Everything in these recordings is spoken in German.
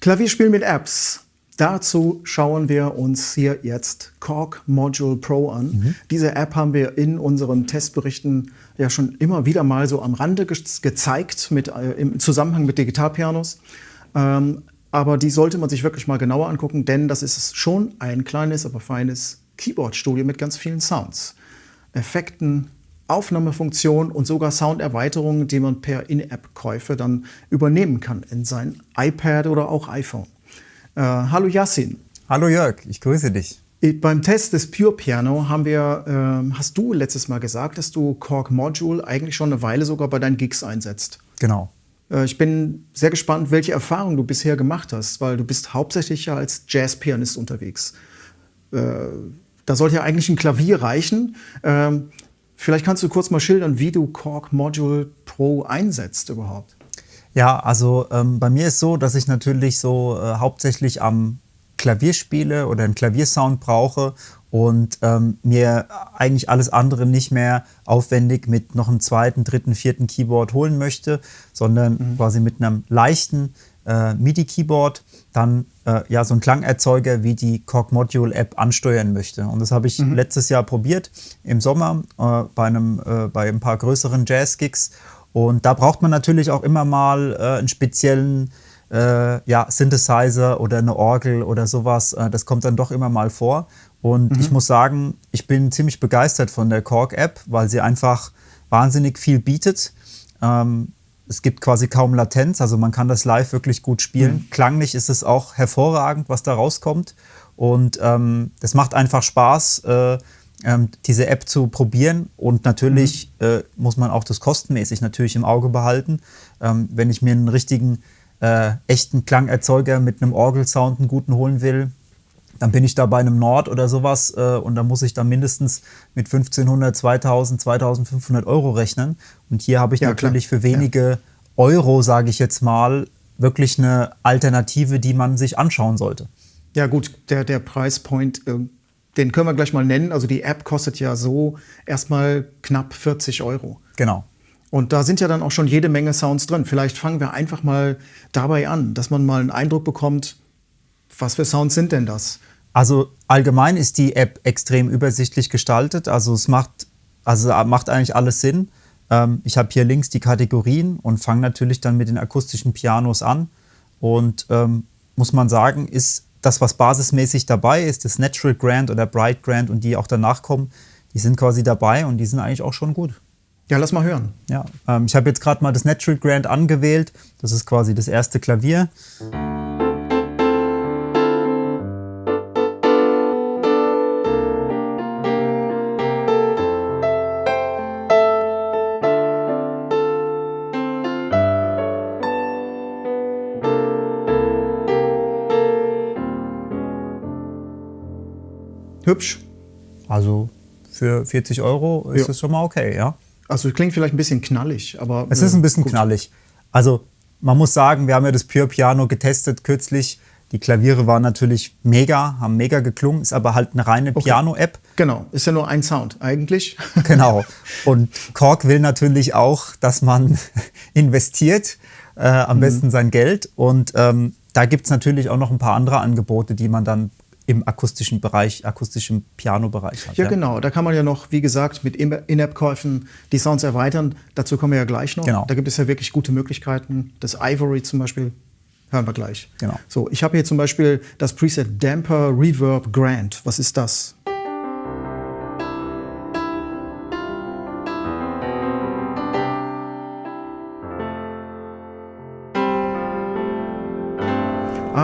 Klavierspiel mit Apps. Dazu schauen wir uns hier jetzt Korg Module Pro an. Diese App haben wir in unseren Testberichten ja schon immer wieder mal so am Rande gezeigt im Zusammenhang mit Digitalpianos. Aber die sollte man sich wirklich mal genauer angucken, denn das ist schon ein kleines, aber feines Keyboard-Studio mit ganz vielen Sounds, Effekten, Aufnahmefunktionen und sogar Sounderweiterungen, die man per In-App-Käufe dann übernehmen kann in sein iPad oder auch iPhone. Hallo Yassin. Hallo Jörg, ich grüße dich. Beim Test des Pure Piano hast du letztes Mal gesagt, dass du Korg Module eigentlich schon eine Weile sogar bei deinen Gigs einsetzt. Genau. Ich bin sehr gespannt, welche Erfahrungen du bisher gemacht hast, weil du bist hauptsächlich ja als Jazzpianist unterwegs. Da sollte ja eigentlich ein Klavier reichen. Vielleicht kannst du kurz mal schildern, wie du Korg Module Pro einsetzt überhaupt. Ja, also bei mir ist so, dass ich natürlich so hauptsächlich am Klavier spiele oder einen Klaviersound brauche und mir eigentlich alles andere nicht mehr aufwendig mit noch einem zweiten, dritten, vierten Keyboard holen möchte, sondern quasi mit einem leichten MIDI-Keyboard dann ja so einen Klangerzeuger wie die Korg Module App ansteuern möchte. Und das habe ich letztes Jahr probiert im Sommer bei ein paar größeren Jazz-Gigs. Und da braucht man natürlich auch immer mal einen speziellen Synthesizer oder eine Orgel oder sowas. Das kommt dann doch immer mal vor. Und ich muss sagen, ich bin ziemlich begeistert von der Korg-App, weil sie einfach wahnsinnig viel bietet. Es gibt quasi kaum Latenz, also man kann das live wirklich gut spielen. Klanglich ist es auch hervorragend, was da rauskommt. Und es macht einfach Spaß, diese App zu probieren. Und natürlich muss man auch das kostenmäßig natürlich im Auge behalten. Wenn ich mir einen richtigen, echten Klangerzeuger mit einem Orgelsound einen guten holen will, dann bin ich da bei einem Nord oder sowas und da muss ich dann mindestens mit 1500, 2000, 2500 Euro rechnen. Und hier habe ich natürlich für wenige Euro, sage ich jetzt mal, wirklich eine Alternative, die man sich anschauen sollte. Ja gut, der Preispoint, den können wir gleich mal nennen. Also die App kostet ja so erstmal knapp 40 Euro. Genau. Und da sind ja dann auch schon jede Menge Sounds drin. Vielleicht fangen wir einfach mal dabei an, dass man mal einen Eindruck bekommt, was für Sounds sind denn das? Also allgemein ist die App extrem übersichtlich gestaltet. Also es macht eigentlich alles Sinn. Ich habe hier links die Kategorien und fange natürlich dann mit den akustischen Pianos an. Und muss man sagen, ist das, was basismäßig dabei ist, das Natural Grand oder Bright Grand und die auch danach kommen, die sind quasi dabei und die sind eigentlich auch schon gut. Ja, lass mal hören. Ja, ich habe jetzt gerade mal das Natural Grand angewählt. Das ist quasi das erste Klavier. Hübsch. Also für 40 Euro ist das schon mal okay, ja. Also klingt vielleicht ein bisschen knallig, aber... Es ist ein bisschen knallig. Also man muss sagen, wir haben ja das Pure Piano getestet kürzlich. Die Klaviere waren natürlich mega, haben mega geklungen, ist aber halt eine reine Piano-App. Genau, ist ja nur ein Sound eigentlich. Genau. Und Korg will natürlich auch, dass man investiert, am besten sein Geld. Und da gibt es natürlich auch noch ein paar andere Angebote, die man dann im akustischen Piano-Bereich hat. Ja, genau. Da kann man ja noch, wie gesagt, mit In-App-Käufen die Sounds erweitern. Dazu kommen wir ja gleich noch. Genau. Da gibt es ja wirklich gute Möglichkeiten. Das Ivory zum Beispiel hören wir gleich. Genau. So, ich habe hier zum Beispiel das Preset Damper Reverb Grand. Was ist das?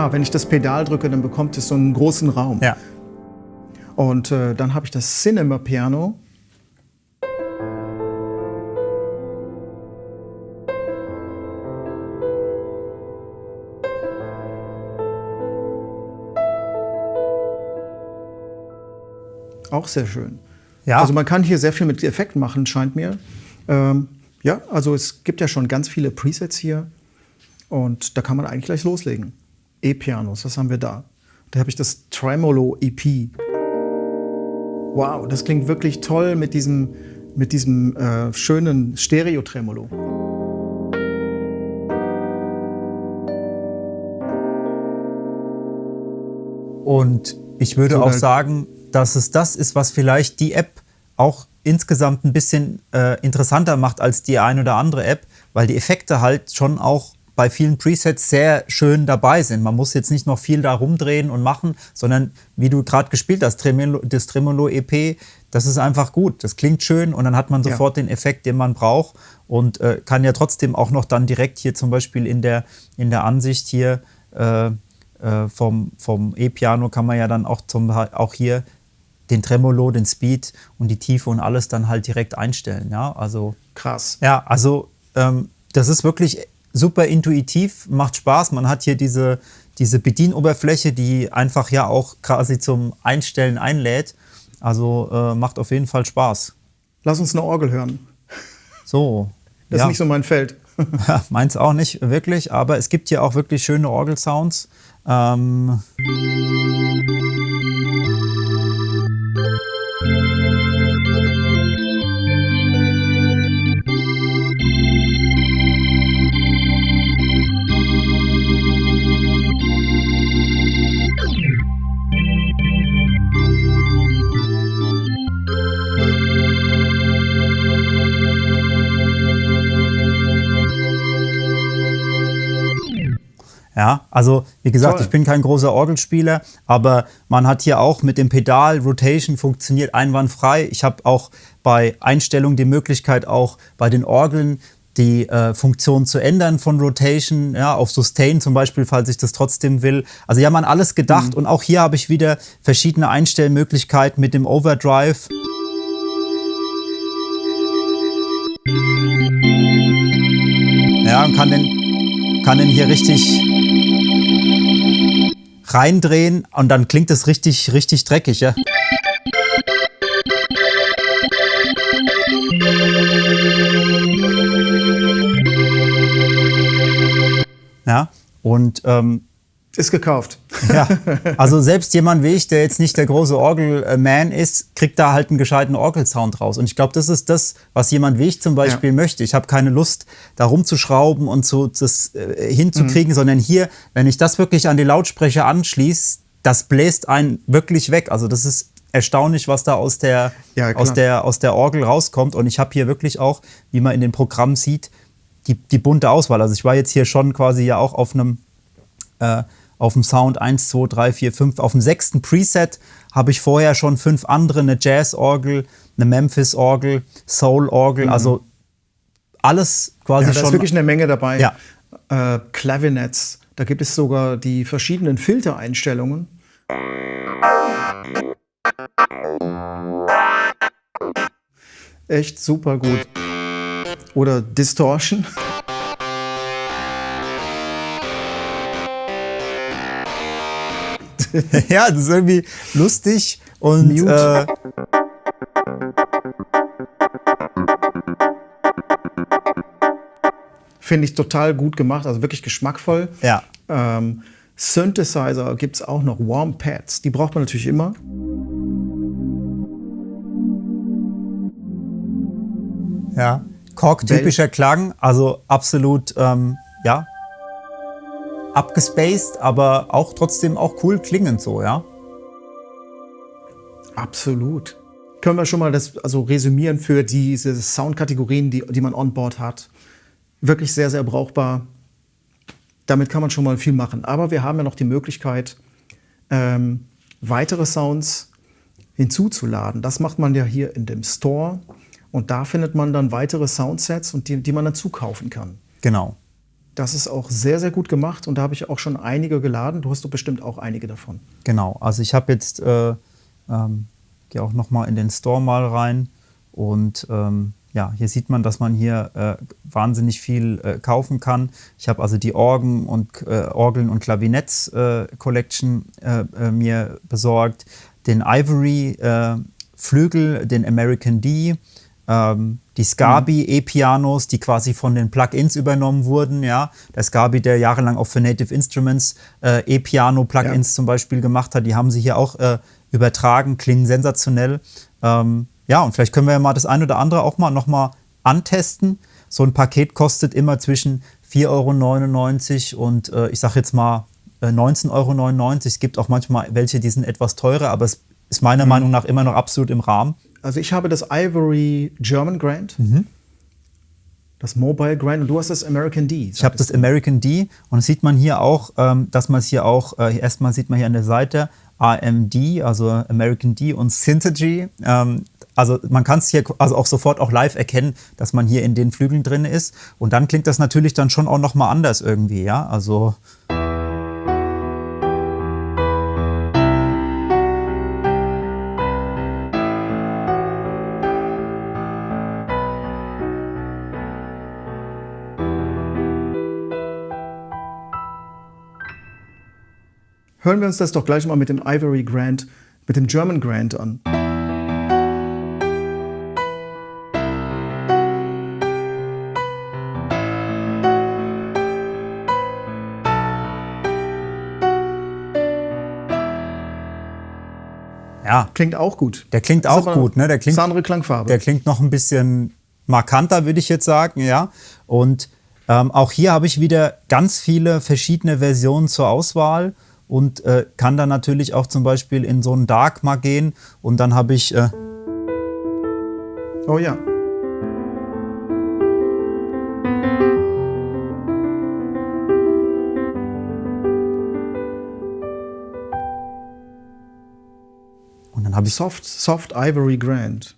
Wenn ich das Pedal drücke, dann bekommt es so einen großen Raum. Ja. Und dann habe ich das Cinema Piano. Auch sehr schön. Ja. Also man kann hier sehr viel mit Effekten machen, scheint mir. Ja, also es gibt ja schon ganz viele Presets hier. Und da kann man eigentlich gleich loslegen. E-Pianos, was haben wir da? Da habe ich das Tremolo EP. Wow, das klingt wirklich toll mit diesem schönen Stereo-Tremolo. Und ich würde auch sagen, dass es das ist, was vielleicht die App auch insgesamt ein bisschen interessanter macht als die ein oder andere App, weil die Effekte halt schon auch bei vielen Presets sehr schön dabei sind. Man muss jetzt nicht noch viel da rumdrehen und machen, sondern wie du gerade gespielt hast, das Tremolo EP, das ist einfach gut. Das klingt schön und dann hat man sofort den Effekt, den man braucht und kann ja trotzdem auch noch dann direkt hier zum Beispiel in der Ansicht hier vom E-Piano kann man ja dann auch hier den Tremolo, den Speed und die Tiefe und alles dann halt direkt einstellen. Ja, also krass. Ja, also das ist wirklich super intuitiv, macht Spaß. Man hat hier diese Bedienoberfläche, die einfach ja auch quasi zum Einstellen einlädt. Also macht auf jeden Fall Spaß. Lass uns eine Orgel hören. So. Das ist nicht so mein Feld. Meins auch nicht wirklich, aber es gibt hier auch wirklich schöne Orgelsounds. Ja, also wie gesagt, ich bin kein großer Orgelspieler, aber man hat hier auch mit dem Pedal, Rotation funktioniert einwandfrei. Ich habe auch bei Einstellungen die Möglichkeit, auch bei den Orgeln die Funktion zu ändern von Rotation, ja, auf Sustain zum Beispiel, falls ich das trotzdem will. Also ja, man alles gedacht und auch hier habe ich wieder verschiedene Einstellmöglichkeiten mit dem Overdrive. Ja, und kann den hier richtig reindrehen und dann klingt es richtig, richtig dreckig, ja. Ja, und ist gekauft. Ja, also selbst jemand wie ich, der jetzt nicht der große Orgelman ist, kriegt da halt einen gescheiten Orgelsound raus. Und ich glaube, das ist das, was jemand wie ich zum Beispiel möchte. Ich habe keine Lust, da rumzuschrauben und das hinzukriegen, sondern hier, wenn ich das wirklich an die Lautsprecher anschließe, das bläst einen wirklich weg. Also das ist erstaunlich, was da aus der Orgel rauskommt. Und ich habe hier wirklich auch, wie man in dem Programm sieht, die bunte Auswahl. Also ich war jetzt hier schon quasi ja auch auf dem Sound 1, 2, 3, 4, 5. Auf dem 6. Preset habe ich vorher schon 5 andere, eine Jazz-Orgel, eine Memphis-Orgel, Soul-Orgel, also alles quasi schon. Da ist wirklich eine Menge dabei. Ja. Clavinets, da gibt es sogar die verschiedenen Filtereinstellungen. Echt super gut. Oder Distortion. Ja, das ist irgendwie lustig und finde ich total gut gemacht, also wirklich geschmackvoll. Ja. Synthesizer gibt es auch noch, Warm Pads, die braucht man natürlich immer. Ja. Korg-typischer Klang, also absolut, ja. Abgespaced, aber auch trotzdem auch cool klingend so, ja? Absolut. Können wir schon mal das resümieren für diese Soundkategorien, die man on board hat. Wirklich sehr, sehr brauchbar. Damit kann man schon mal viel machen. Aber wir haben ja noch die Möglichkeit, weitere Sounds hinzuzuladen. Das macht man ja hier in dem Store. Und da findet man dann weitere Soundsets, und die man dann zukaufen kann. Genau. Das ist auch sehr, sehr gut gemacht, und da habe ich auch schon einige geladen. Du hast doch bestimmt auch einige davon. Genau, also ich habe jetzt, gehe auch noch mal in den Store mal rein, und ja, hier sieht man, dass man hier wahnsinnig viel kaufen kann. Ich habe also die Orgeln und Klavinetts Collection mir besorgt, den Ivory Flügel, den American D, die Scarby E-Pianos, die quasi von den Plugins übernommen wurden. Ja? Der Scarby, der jahrelang auch für Native Instruments E-Piano-Plugins zum Beispiel gemacht hat, die haben sie hier auch übertragen, klingen sensationell. Ja, und vielleicht können wir ja mal das ein oder andere auch mal noch mal antesten. So ein Paket kostet immer zwischen 4,99 € und ich sag jetzt mal 19,99 €. Es gibt auch manchmal welche, die sind etwas teurer, aber es ist meiner Meinung nach immer noch absolut im Rahmen. Also ich habe das Ivory German Grand, das Mobile Grand, und du hast das American D. Ich habe das American D, und das sieht man hier auch, dass man es hier auch, erstmal sieht man hier an der Seite AMD, also American D, und Synthergy. Also man kann es hier also auch sofort auch live erkennen, dass man hier in den Flügeln drin ist. Und dann klingt das natürlich dann schon auch nochmal anders irgendwie, ja. Also Hören wir uns das doch gleich mal mit dem Ivory Grand, mit dem German Grand an. ja, Klingt auch gut. der klingt Ist auch aber gut, ne? Der klingt, ist eine andere Klangfarbe. der klingt noch ein bisschen markanter, würde ich jetzt sagen, ja. Und auch hier habe ich wieder ganz viele verschiedene Versionen zur Auswahl und kann dann natürlich auch zum Beispiel in so einen Dark mal gehen, und dann habe ich Oh ja. und dann habe ich Soft Ivory Grand.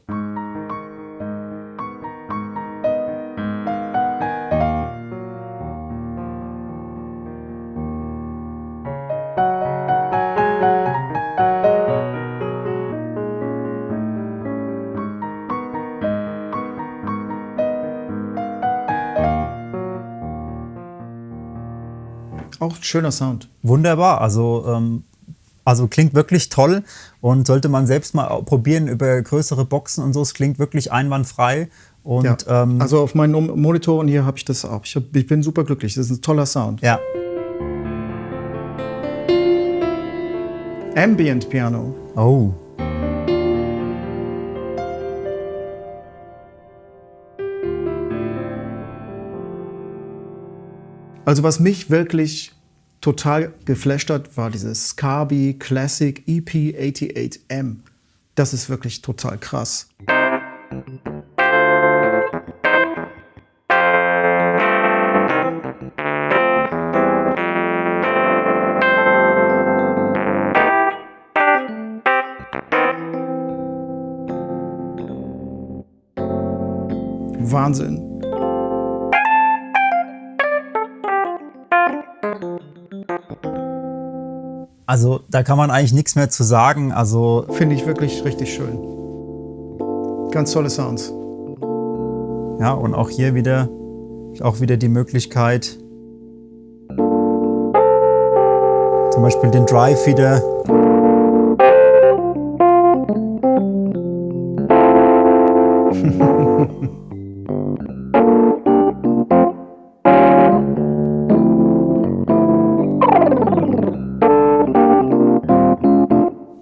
Auch ein schöner Sound. wunderbar, also klingt wirklich toll, und sollte man selbst mal probieren über größere Boxen und so. Es klingt wirklich einwandfrei. Und Ja. Also auf meinen Monitoren hier habe ich das auch. Ich bin super glücklich. Das ist ein toller Sound. ja, Ambient Piano. oh, Also was mich wirklich total geflasht hat, war dieses Scarby Classic EP88M. Das ist wirklich total krass. Wahnsinn. also da kann man eigentlich nichts mehr zu sagen. Also Finde ich wirklich richtig schön. Ganz tolle Sounds. ja, und auch hier wieder die Möglichkeit, zum Beispiel den Drive wieder.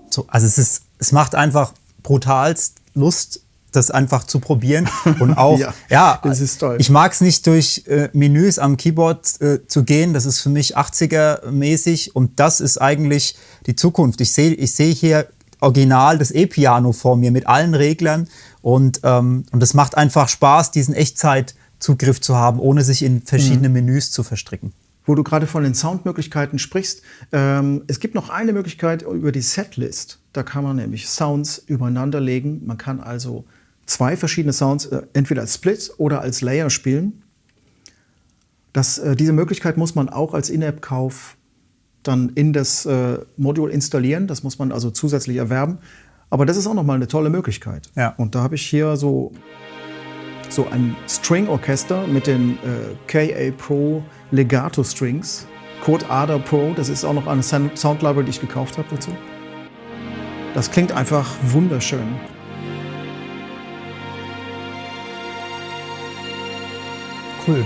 So, also es macht einfach brutalst Lust, das einfach zu probieren. Und auch, Ja, das ist toll. Ich mag es nicht, durch Menüs am Keyboard zu gehen. Das ist für mich 80er-mäßig, und das ist eigentlich die Zukunft. Ich seh hier original das E-Piano vor mir mit allen Reglern, und es macht einfach Spaß, diesen Echtzeitzugriff zu haben, ohne sich in verschiedene Menüs zu verstricken. Wo du gerade von den Soundmöglichkeiten sprichst, es gibt noch eine Möglichkeit über die Setlist. Da kann man nämlich Sounds übereinander legen. Man kann also zwei verschiedene Sounds entweder als Split oder als Layer spielen. Diese Möglichkeit muss man auch als In-App-Kauf dann in das Modul installieren. Das muss man also zusätzlich erwerben. Aber das ist auch nochmal eine tolle Möglichkeit. Ja. Und da habe ich hier so ein String-Orchester mit den KA Pro Legato Strings. Code ADA Pro, das ist auch noch eine Sound Library, die ich gekauft habe dazu. Das klingt einfach wunderschön. Cool.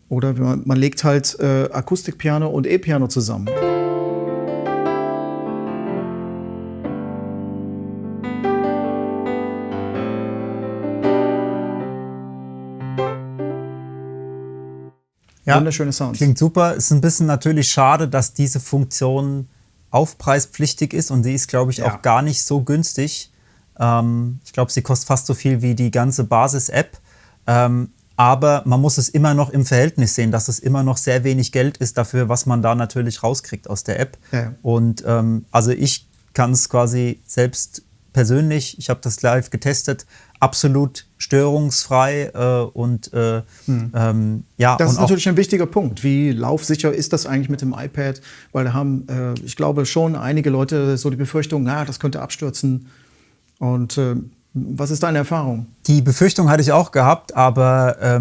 Oder man legt halt Akustikpiano und E-Piano zusammen. Ja, wunderschöne Sounds. Klingt super. Ist ein bisschen natürlich schade, dass diese Funktion aufpreispflichtig ist und sie ist, glaube ich, auch gar nicht so günstig. Ich glaube, sie kostet fast so viel wie die ganze Basis-App. Aber man muss es immer noch im Verhältnis sehen, dass es immer noch sehr wenig Geld ist dafür, was man da natürlich rauskriegt aus der App. Ja. Und also ich kann es quasi selbst persönlich, ich habe das live getestet, absolut störungsfrei Das und ist natürlich ein wichtiger Punkt. Wie laufsicher ist das eigentlich mit dem iPad? Weil da haben, ich glaube, schon einige Leute so die Befürchtung, das könnte abstürzen. Und was ist deine Erfahrung? Die Befürchtung hatte ich auch gehabt, aber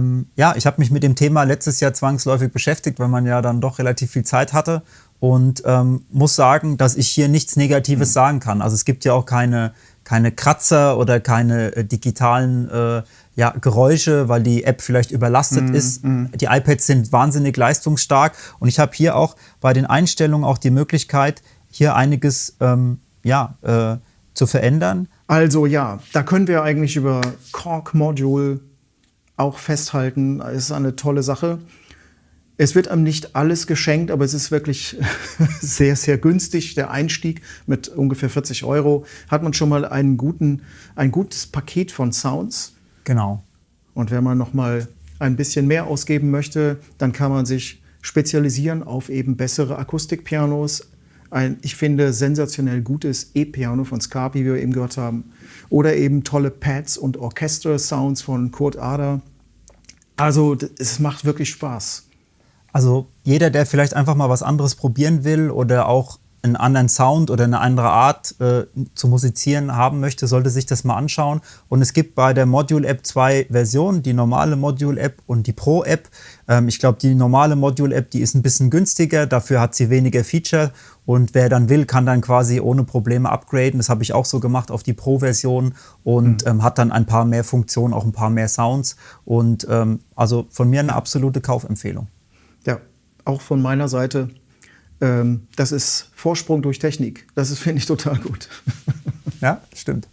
ich habe mich mit dem Thema letztes Jahr zwangsläufig beschäftigt, weil man ja dann doch relativ viel Zeit hatte und muss sagen, dass ich hier nichts Negatives sagen kann. Also es gibt ja auch keine Kratzer oder keine digitalen Geräusche, weil die App vielleicht überlastet ist. Die iPads sind wahnsinnig leistungsstark und ich habe hier auch bei den Einstellungen auch die Möglichkeit, hier einiges zu verändern. Also ja, da können wir eigentlich über Korg Module auch festhalten. Es ist eine tolle Sache. Es wird einem nicht alles geschenkt, aber es ist wirklich sehr, sehr günstig. Der Einstieg mit ungefähr 40 € hat man schon mal ein gutes Paket von Sounds. Genau. Und wenn man noch mal ein bisschen mehr ausgeben möchte, dann kann man sich spezialisieren auf eben bessere Akustikpianos. Ich finde, sensationell gutes E-Piano von Scarpi, wie wir eben gehört haben. Oder eben tolle Pads und Orchester-Sounds von Kurt Ader. Also es macht wirklich Spaß. Also jeder, der vielleicht einfach mal was anderes probieren will oder auch einen anderen Sound oder eine andere Art zu musizieren haben möchte, sollte sich das mal anschauen. Und es gibt bei der Module-App 2 Versionen, die normale Module-App und die Pro-App. Ich glaube, die normale Module-App, die ist ein bisschen günstiger, dafür hat sie weniger Feature. Und wer dann will, kann dann quasi ohne Probleme upgraden. Das habe ich auch so gemacht auf die Pro-Version und hat dann ein paar mehr Funktionen, auch ein paar mehr Sounds. Und also von mir eine absolute Kaufempfehlung. Ja, auch von meiner Seite. Das ist Vorsprung durch Technik. Das finde ich total gut. Ja, stimmt.